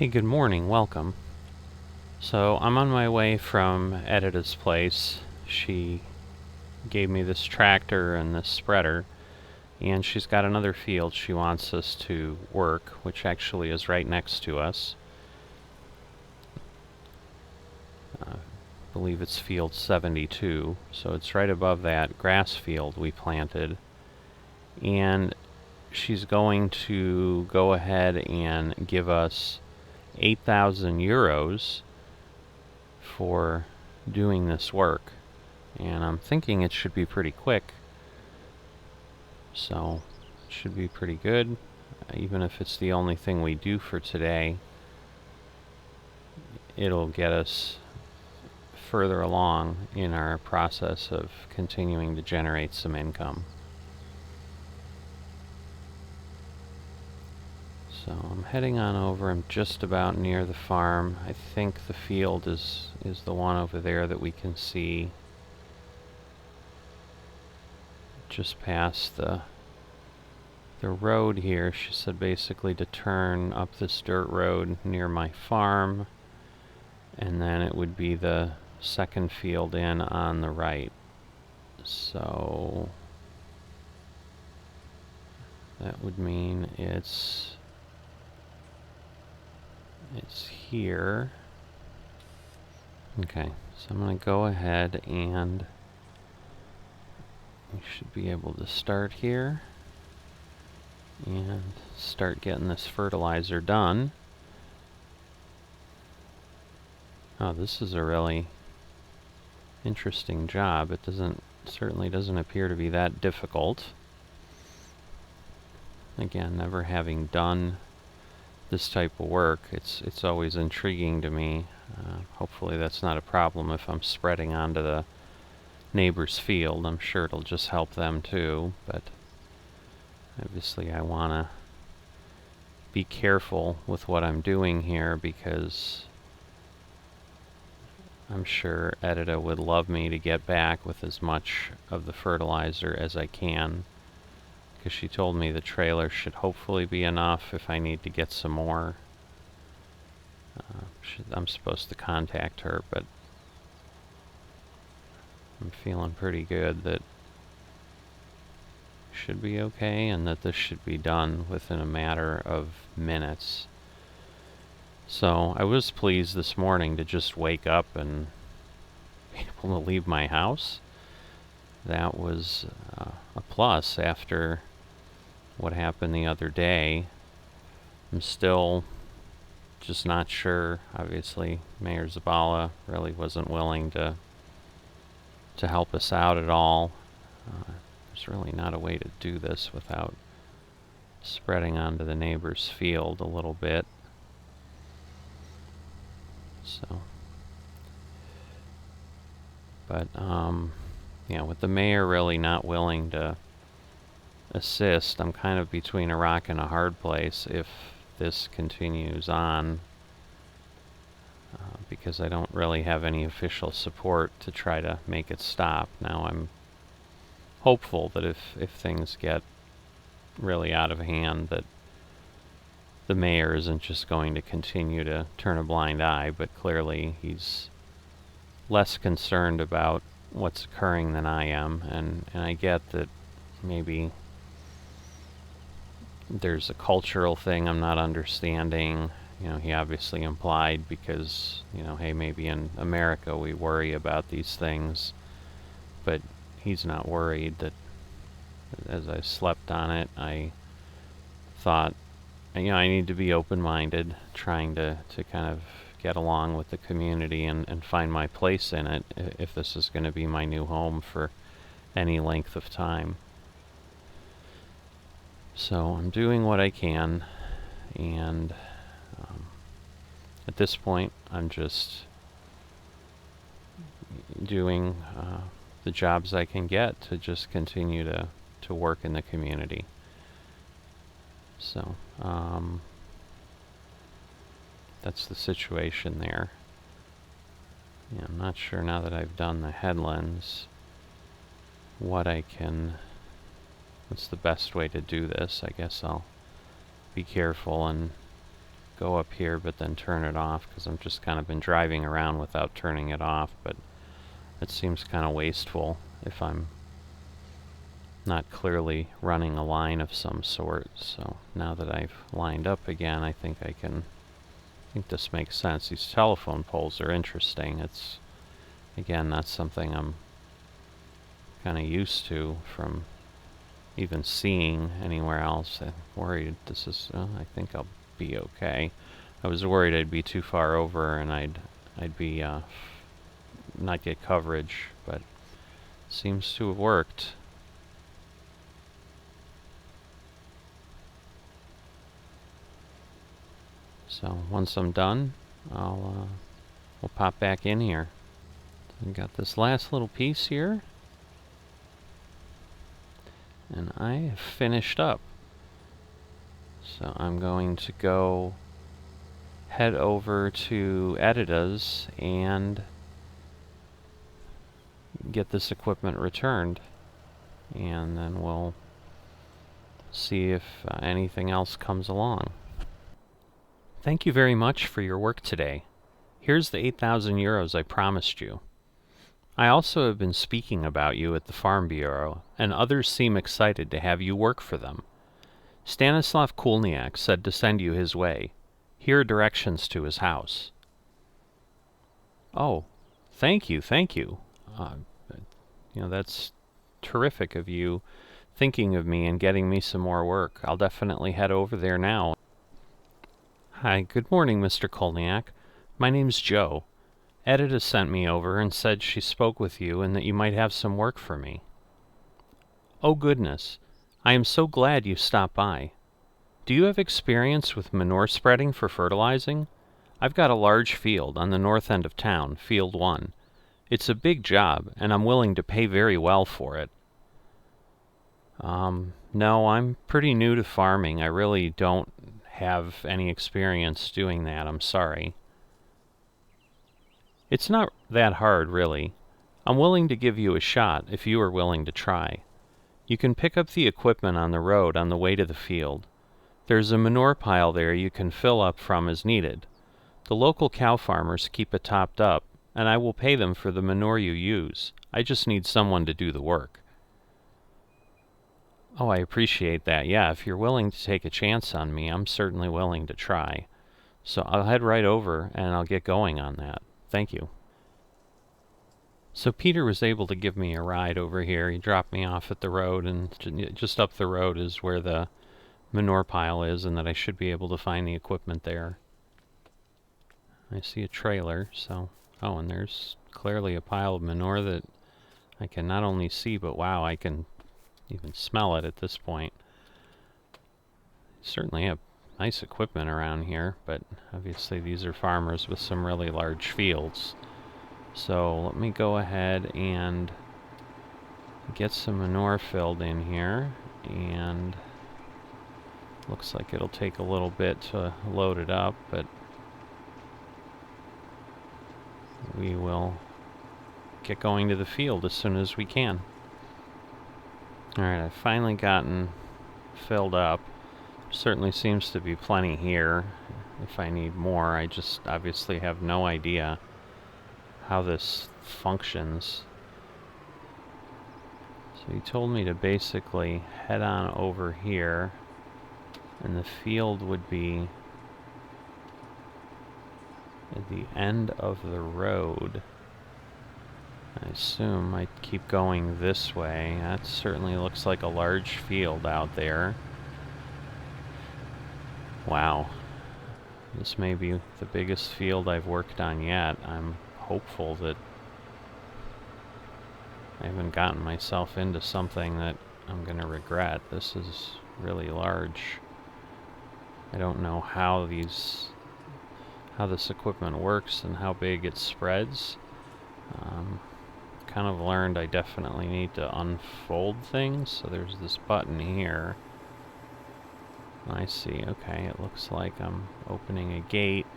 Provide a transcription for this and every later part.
Hey, good morning, welcome. So I'm on my way from Edita's place. She gave me this tractor and this spreader, and she's got another field she wants us to work, which actually is right next to us. I believe it's field 72, so it's right above that grass field we planted. And she's going to go ahead and give us 8,000 euros for doing this work, and I'm thinking it should be pretty quick, so it should be pretty good. Even if it's the only thing we do for today, it'll get us further along in our process of continuing to generate some income. So I'm heading on over. I'm just about near the farm. I think the field is the one over there that we can see just past the road here. She said basically to turn up this dirt road near my farm, and then it would be the second field in on the right. So that would mean it's here. Okay, so I'm going to go ahead and we should be able to start here and start getting this fertilizer done. Oh, this is a really interesting job. It certainly doesn't appear to be that difficult. Again, never having done this type of work, it's always intriguing to me. Hopefully that's not a problem if I'm spreading onto the neighbor's field. I'm sure it'll just help them too, but obviously I want to be careful with what I'm doing here, because I'm sure Edita would love me to get back with as much of the fertilizer as I can, because she told me the trailer should hopefully be enough. If I need to get some more, I'm supposed to contact her, but I'm feeling pretty good that should be okay, and that this should be done within a matter of minutes. So I was pleased this morning to just wake up and be able to leave my house. That was a plus after what happened the other day. I'm still just not sure. Obviously, Mayor Zabala really wasn't willing to help us out at all. There's really not a way to do this without spreading onto the neighbor's field a little bit. So, but yeah, with the mayor really not willing to assist, I'm kind of between a rock and a hard place if this continues on, because I don't really have any official support to try to make it stop. Now I'm hopeful that if things get really out of hand, that the mayor isn't just going to continue to turn a blind eye, but clearly he's less concerned about what's occurring than I am, and I get that maybe there's a cultural thing I'm not understanding. You know, he obviously implied, because, you know, hey, maybe in America we worry about these things, but he's not worried. That as I slept on it, I thought, you know, I need to be open-minded, trying to kind of get along with the community and find my place in it, if this is going to be my new home for any length of time. So I'm doing what I can, and at this point I'm just doing the jobs I can get to just continue to work in the community. So that's the situation there. Yeah, I'm not sure, now that I've done the headlands, what's the best way to do this. I guess I'll be careful and go up here but then turn it off, because I'm just kind of been driving around without turning it off, but it seems kind of wasteful if I'm not clearly running a line of some sort. So now that I've lined up again, I think this makes sense. These telephone poles are interesting. It's, again, not something I'm kind of used to from even seeing anywhere else. I'm worried this is, I think I'll be okay. I was worried I'd be too far over and I'd be, not get coverage, but seems to have worked. So once I'm done, we'll pop back in here. I got this last little piece here, and I have finished up. So I'm going to go head over to Edita's and get this equipment returned, and then we'll see if anything else comes along. Thank you very much for your work today. Here's the 8,000 euros I promised you. I also have been speaking about you at the Farm Bureau, and others seem excited to have you work for them. Stanislav Kulniak said to send you his way. Here are directions to his house. Oh, thank you, thank you. That's terrific of you thinking of me and getting me some more work. I'll definitely head over there now. Hi, good morning, Mr. Kulniak. My name's Joe. Edita sent me over and said she spoke with you and that you might have some work for me. Oh, goodness. I am so glad you stopped by. Do you have experience with manure spreading for fertilizing? I've got a large field on the north end of town, Field 1. It's a big job, and I'm willing to pay very well for it. No, I'm pretty new to farming. I really don't have any experience doing that. I'm sorry. It's not that hard, really. I'm willing to give you a shot if you are willing to try. You can pick up the equipment on the road on the way to the field. There's a manure pile there you can fill up from as needed. The local cow farmers keep it topped up, and I will pay them for the manure you use. I just need someone to do the work. Oh, I appreciate that. Yeah, if you're willing to take a chance on me, I'm certainly willing to try. So I'll head right over and I'll get going on that. Thank you. So Peter was able to give me a ride over here. He dropped me off at the road, and just up the road is where the manure pile is, and that I should be able to find the equipment there. I see a trailer, so... Oh, and there's clearly a pile of manure that I can not only see, but wow, I can even smell it at this point. Certainly have nice equipment around here, but obviously these are farmers with some really large fields. So let me go ahead and get some manure filled in here, and looks like it'll take a little bit to load it up, but we will get going to the field as soon as we can. Alright, I've finally gotten filled up. Certainly seems to be plenty here. If I need more, I just obviously have no idea how this functions. So he told me to basically head on over here, and the field would be at the end of the road. I assume I'd keep going this way. That certainly looks like a large field out there. Wow. This may be the biggest field I've worked on yet. I'm hopeful that I haven't gotten myself into something that I'm going to regret. This is really large. I don't know how this equipment works and how big it spreads. Kind of learned I definitely need to unfold things. So there's this button here. I see. Okay, it looks like I'm opening a gate.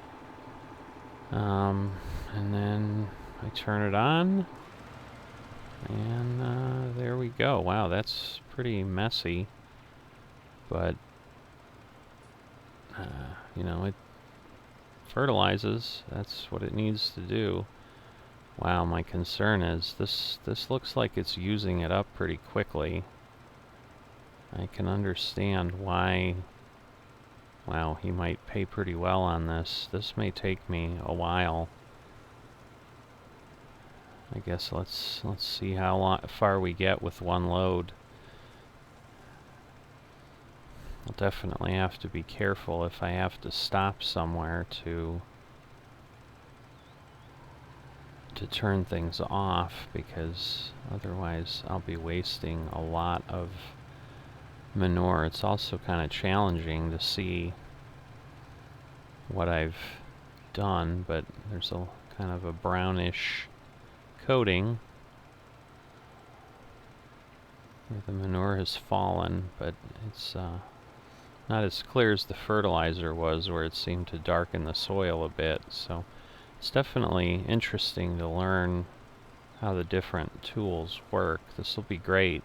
And then I turn it on. And there we go. Wow, that's pretty messy. But, you know, fertilizes. That's what it needs to do. Wow, my concern is this looks like it's using it up pretty quickly. I can understand why. Wow, he might pay pretty well on this. This may take me a while. I guess let's see how far we get with one load. I'll definitely have to be careful if I have to stop somewhere to turn things off, because otherwise I'll be wasting a lot of manure. It's also kind of challenging to see what I've done, but there's a kind of a brownish coating where the manure has fallen, but it's not as clear as the fertilizer was, where it seemed to darken the soil a bit. So it's definitely interesting to learn how the different tools work. This will be great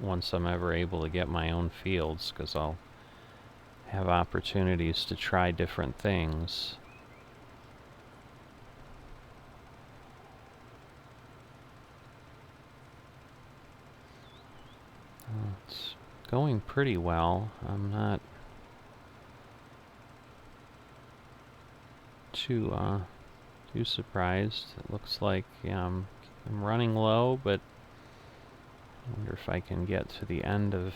once I'm ever able to get my own fields, because I'll have opportunities to try different things. It's going pretty well. I'm not too surprised. It looks like I'm running low, but I wonder if I can get to the end of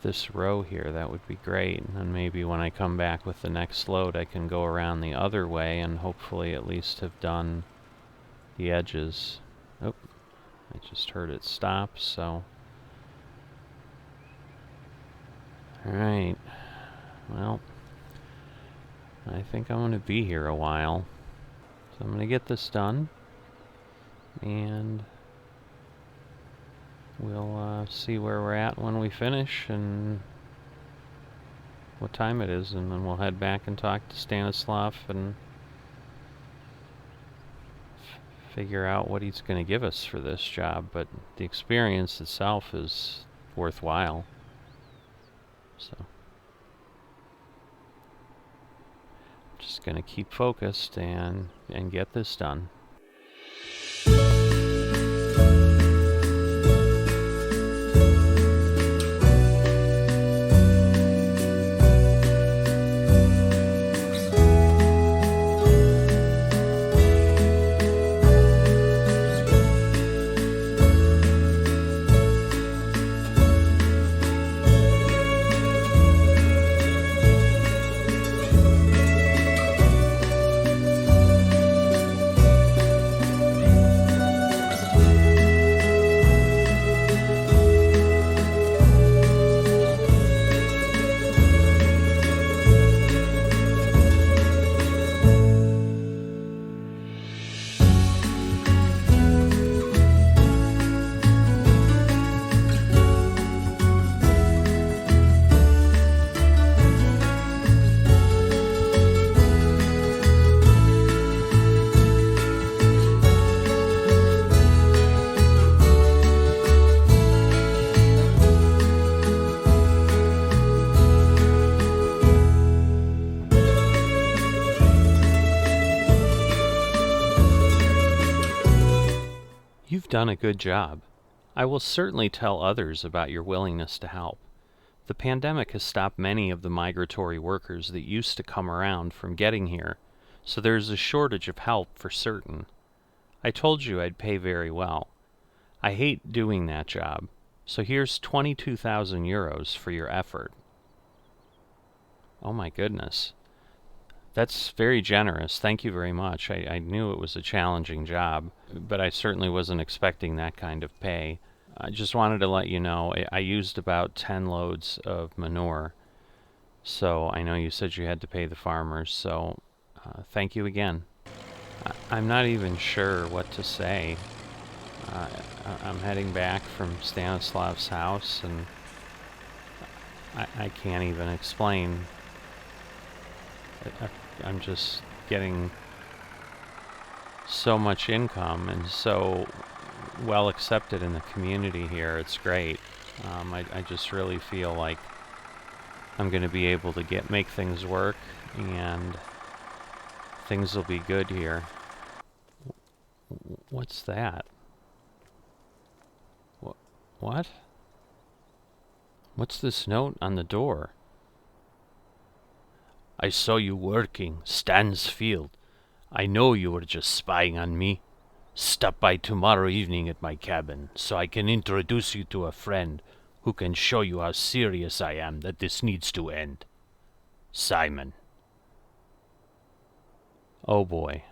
this row here. That would be great. And then maybe when I come back with the next load, I can go around the other way and hopefully at least have done the edges. Oh, I just heard it stop, so. Alright. Well, I think I'm going to be here a while. So I'm going to get this done, and we'll see where we're at when we finish and what time it is, and then we'll head back and talk to Stanislav and figure out what he's going to give us for this job. But the experience itself is worthwhile. So just going to keep focused and get this done. You've done a good job. I will certainly tell others about your willingness to help. The pandemic has stopped many of the migratory workers that used to come around from getting here, so there is a shortage of help for certain. I told you I'd pay very well. I hate doing that job, so here's 22,000 euros for your effort. Oh my goodness. That's very generous. Thank you very much. I knew it was a challenging job, but I certainly wasn't expecting that kind of pay. I just wanted to let you know I used about 10 loads of manure, so I know you said you had to pay the farmers, so thank you again. I'm not even sure what to say. I'm heading back from Stanislav's house, and I can't even explain. I'm just getting so much income and so well accepted in the community here. It's great. I just really feel like I'm going to be able to make things work, and things will be good here. What's that? What? What's this note on the door? I saw you working, Stansfield. I know you were just spying on me. Stop by tomorrow evening at my cabin, so I can introduce you to a friend who can show you how serious I am that this needs to end. Simon. Oh boy.